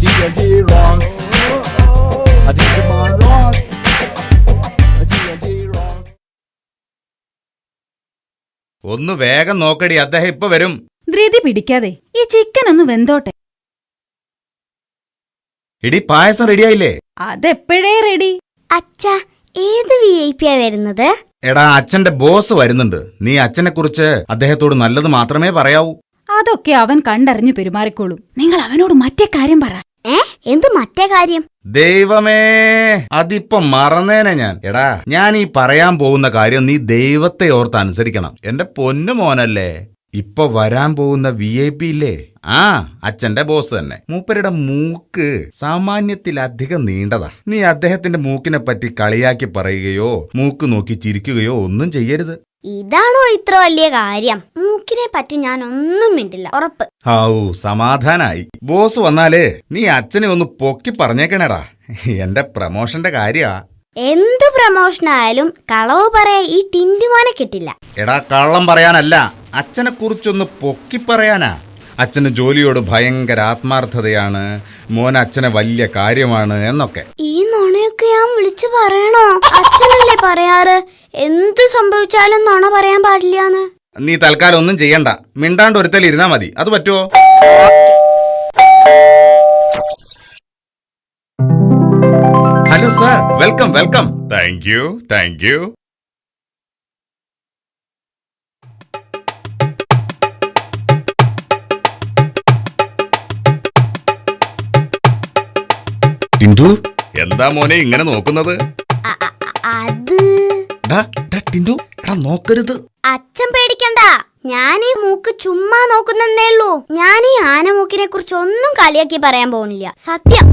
TNT rocks. TNT rocks. TNT rocks. ഒന്ന് വേഗം നോക്കടി, അദ്ദേഹം ഇപ്പൊ വരും. ധൃതി പിടിക്കാതെ ഈ ചിക്കൻ ഒന്ന് വെന്തോട്ടെ. ഇടി പായസം റെഡിയായില്ലേ? അതെപ്പോഴേ റെഡി. അച്ഛാ, ഏത് VIP വരുന്നത്? എടാ, അച്ഛന്റെ ബോസ് വരുന്നുണ്ട്. നീ അച്ഛനെ കുറിച്ച് അദ്ദേഹത്തോട് നല്ലത് മാത്രമേ പറയാവൂ. അതൊക്കെ അവൻ കണ്ടറിഞ്ഞു പെരുമാറിക്കോളും. നിങ്ങൾ അവനോട് മറ്റേ കാര്യം പറ. എന്ത് മറ്റേ കാര്യം? ദൈവമേ, അതിപ്പോ മറന്നേനെ ഞാൻ. എടാ, ഞാൻ ഈ പറയാൻ പോകുന്ന കാര്യം നീ ദൈവത്തെ ഓർത്ത് അനുസരിക്കണം. എന്റെ പൊന്നു മോനല്ലേ. ഇപ്പൊ വരാൻ പോകുന്ന VIP ഇല്ലേ, അച്ഛന്റെ ബോസ് തന്നെ. മൂപ്പരുടെ മൂക്ക് സാമാന്യത്തിലധികം നീണ്ടതാ. നീ അദ്ദേഹത്തിന്റെ മൂക്കിനെ പറ്റി കളിയാക്കി പറയുകയോ മൂക്ക് നോക്കി ചിരിക്കുകയോ ഒന്നും ചെയ്യരുത്. ഇതാണോ ഇത്ര വലിയ കാര്യം? മൂക്കിനെ പറ്റി ഞാൻ ഒന്നും മിണ്ടില്ല, ഉറപ്പ്. സമാധാനായി. ബോസ് വന്നാലേ നീ അച്ഛനെ ഒന്ന് പൊക്കി പറഞ്ഞേക്കണേടാ. എന്റെ പ്രമോഷന്റെ കാര്യാ. എന്ത് പ്രമോഷനായാലും കളവ് പറയാൻ ഈ ടിന്റുമോനെ കിട്ടില്ല. എടാ, കള്ളം പറയാനല്ല, അച്ഛനെ കുറിച്ചൊന്ന് പൊക്കി പറയാനാ. അച്ഛന് ജോലിയോട് ഭയങ്കര ആത്മാർത്ഥതയാണ്, മോൻ അച്ഛനെ വലിയ കാര്യമാണ് എന്നൊക്കെ. ഈ നുണയൊക്കെ ഞാൻ വിളിച്ചു പറയണോ? അച്ഛനല്ലേ പറയാറ് എന്ത് സംഭവിച്ചാലും നുണ പറയാൻ പാടില്ലാന്ന്. നീ തൽക്കാലം ഒന്നും ചെയ്യണ്ട, മിണ്ടാണ്ട് ഒരുത്തൽ ഇരുന്നാ മതി. അത് പറ്റുമോ? Hello sir, welcome welcome. Thank you thank you. Tintu, എന്താ മോനെ ഇങ്ങനെ നോക്കുന്നത്? ടിന്റു, എടാ നോക്കരുത്. അച്ഛൻ പേടിക്കണ്ട, ഞാൻ ഈ മൂക്ക് ചുമ്മാ നോക്കുന്നേ ഉള്ളൂ. ഞാൻ ഈ ആനമൂക്കിനെ കുറിച്ച് ഒന്നും കളിയാക്കി പറയാൻ പോകുന്നില്ല, സത്യം.